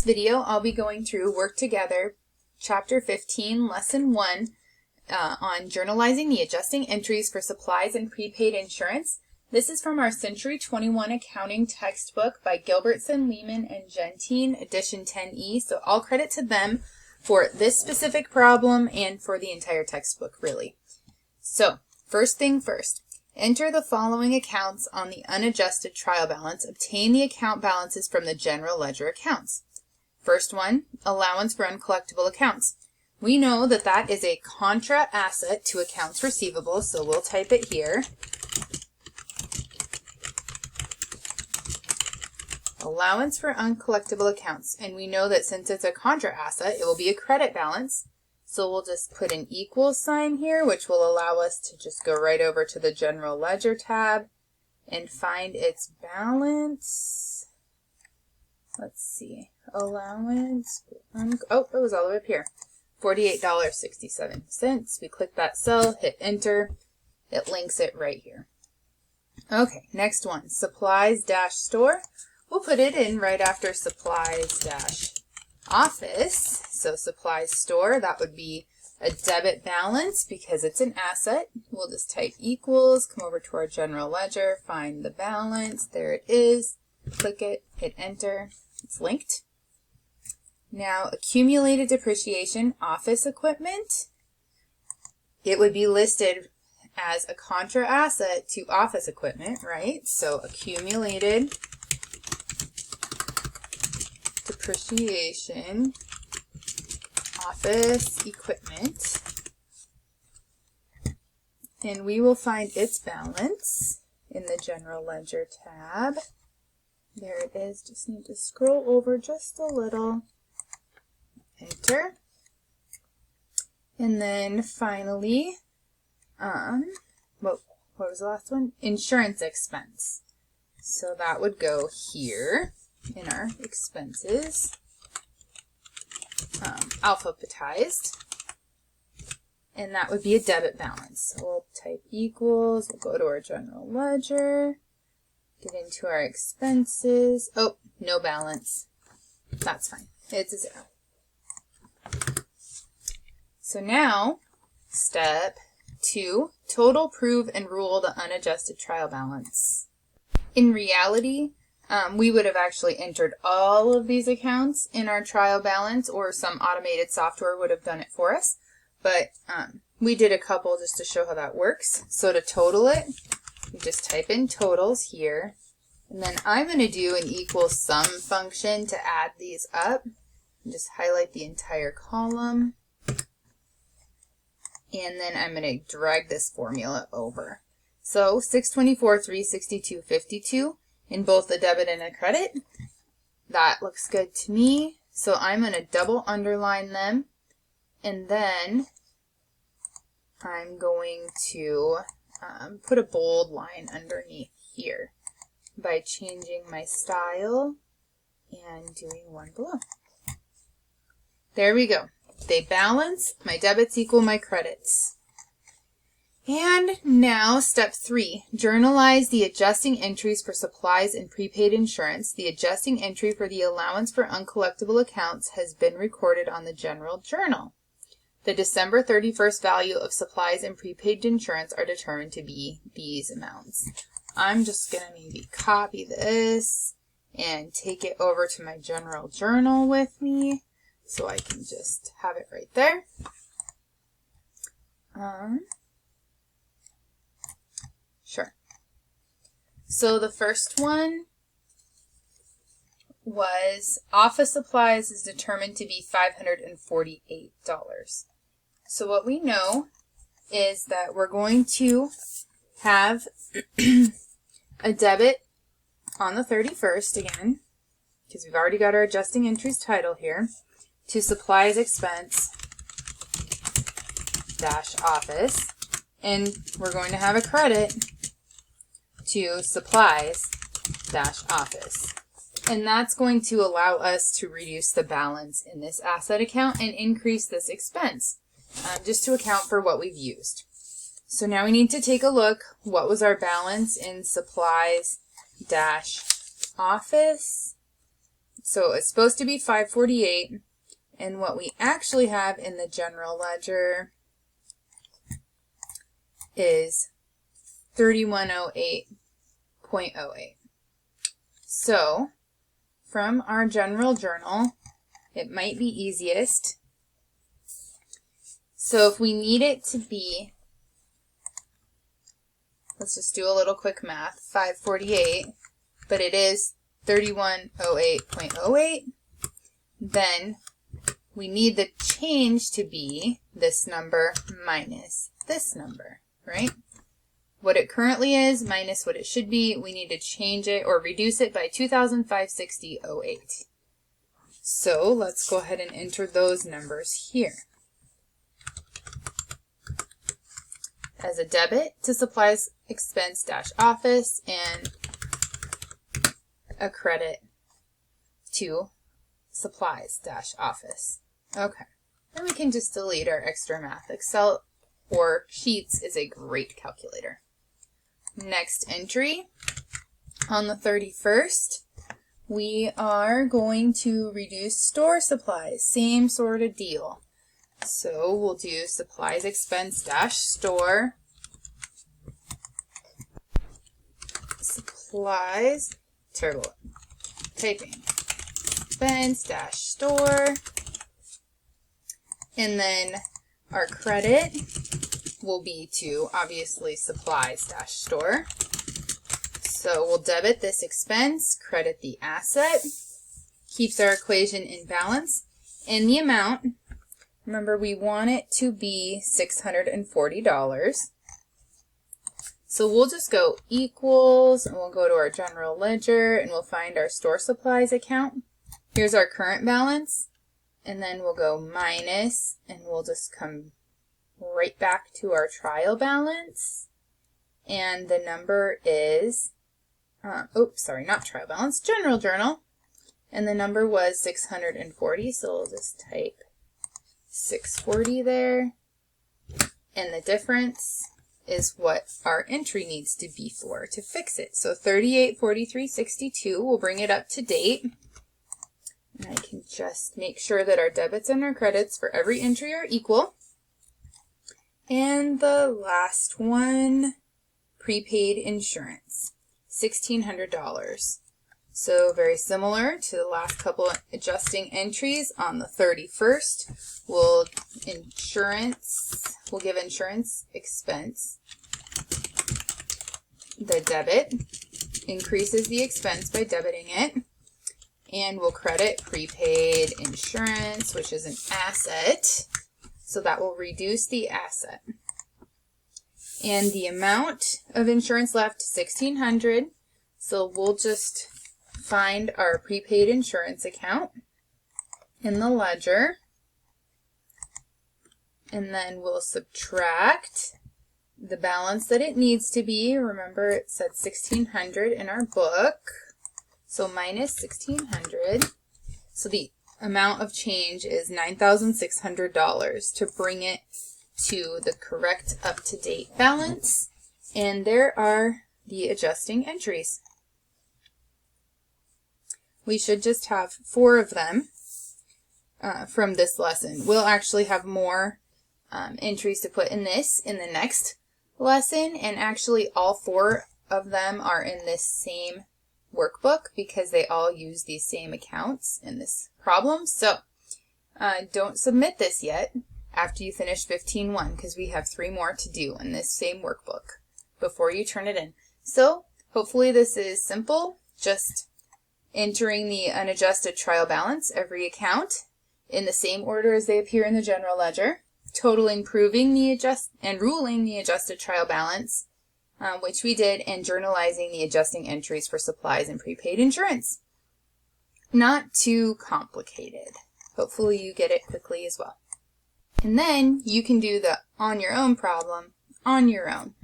This video, I'll be going through Work Together, Chapter 15, Lesson 1, on journalizing the adjusting entries for supplies and prepaid insurance. This is from our Century 21 Accounting textbook by Gilbertson, Lehman, and Gentene, edition 10E. So all credit to them for this specific problem and for the entire textbook, really. So, first thing first. Enter the following accounts on the unadjusted trial balance. Obtain the account balances from the general ledger accounts. First one, allowance for uncollectible accounts. We know that that is a contra asset to accounts receivable, so we'll type it here. Allowance for uncollectible accounts. And we know that since it's a contra asset, it will be a credit balance. So we'll just put an equal sign here, which will allow us to just go right over to the General Ledger tab and find its balance. Let's see. Allowance. Oh, it was all the way up here. $48.67. We click that cell, hit enter. It links it right here. Okay, next one. Supplies-store. We'll put it in right after supplies-office. So supplies store, that would be a debit balance because it's an asset. We'll just type equals, come over to our general ledger, find the balance. There it is. Click it, hit enter. It's linked. Now, accumulated depreciation, office equipment. It would be listed as a contra asset to office equipment, right? So accumulated depreciation, office equipment, and we will find its balance in the General Ledger tab. There it is. Just need to scroll over just a little. Enter. And then finally, what was the last one? Insurance expense. So that would go here in our expenses. Alphabetized, and that would be a debit balance. So we'll type equals, we'll go to our general ledger, get into our expenses. Oh, no balance. That's fine. It's a 0. So now, step 2, total, prove, and rule the unadjusted trial balance. In reality, we would have actually entered all of these accounts in our trial balance, or some automated software would have done it for us. But we did a couple just to show how that works. So to total it, you just type in totals here. And then I'm going to do an equal sum function to add these up. And just highlight the entire column. And then I'm going to drag this formula over. So 624, 362, 52. In both the debit and a credit. That looks good to me. So I'm going to double underline them. And then I'm going to put a bold line underneath here by changing my style and doing one below. There we go. They balance. My debits equal my credits. And now, step 3, journalize the adjusting entries for supplies and prepaid insurance. The adjusting entry for the allowance for uncollectible accounts has been recorded on the general journal. The December 31st value of supplies and prepaid insurance are determined to be these amounts. I'm just going to maybe copy this and take it over to my general journal with me so I can just have it right there. Sure. So the first one was office supplies is determined to be $548. So what we know is that we're going to have a debit on the 31st again, because we've already got our adjusting entries title here, to supplies expense dash office, and we're going to have a credit to supplies dash office. And that's going to allow us to reduce the balance in this asset account and increase this expense, just to account for what we've used. So now we need to take a look. What was our balance in supplies dash office? So it's supposed to be 548, and what we actually have in the general ledger is 3108.08. So from our general journal, it might be easiest. So if we need it to be, let's just do a little quick math, 548, but it is 3108.08, then we need the change to be this number minus this number, right? What it currently is minus what it should be, we need to change it or reduce it by 2,560.08. So let's go ahead and enter those numbers here. As a debit to supplies expense dash office and a credit to supplies dash office. Okay, then we can just delete our extra math. Excel or Sheets is a great calculator. Next entry, on the 31st, we are going to reduce store supplies. Same sort of deal. So we'll do supplies expense dash store, supplies, terrible typing, expense dash store, and then our credit will be to obviously supplies dash store. So we'll debit this expense, credit the asset, keeps our equation in balance, and the amount, remember we want it to be $640. So we'll just go equals, and we'll go to our general ledger, and we'll find our store supplies account. Here's our current balance, and then we'll go minus, and we'll just come right back to our trial balance, and the number is, not trial balance, general journal, and the number was 640, so we'll just type 640 there, and the difference is what our entry needs to be for to fix it. So 3843.62 will bring it up to date, and I can just make sure that our debits and our credits for every entry are equal. And the last one, prepaid insurance, $1,600. So very similar to the last couple of adjusting entries. On the 31st, we'll give insurance expense. The debit increases the expense by debiting it. And we'll credit prepaid insurance, which is an asset. So that will reduce the asset. And the amount of insurance left, $1,600. So we'll just find our prepaid insurance account in the ledger. And then we'll subtract the balance that it needs to be. Remember it said $1,600 in our book. So minus $1,600. So the amount of change is $9,600 to bring it to the correct up-to-date balance. And there are the adjusting entries. We should just have 4 of them from this lesson. We'll actually have more entries to put in the next lesson, and actually all 4 of them are in this same workbook because they all use these same accounts in this problem. So don't submit this yet after you finish 15.1 because we have 3 more to do in this same workbook before you turn it in. So hopefully this is simple, just entering the unadjusted trial balance, every account in the same order as they appear in the general ledger, totaling, proving the and ruling the adjusted trial balance, which we did, and journalizing the adjusting entries for supplies and prepaid insurance. Not too complicated. Hopefully you get it quickly as well. And then you can do the on your own problem on your own.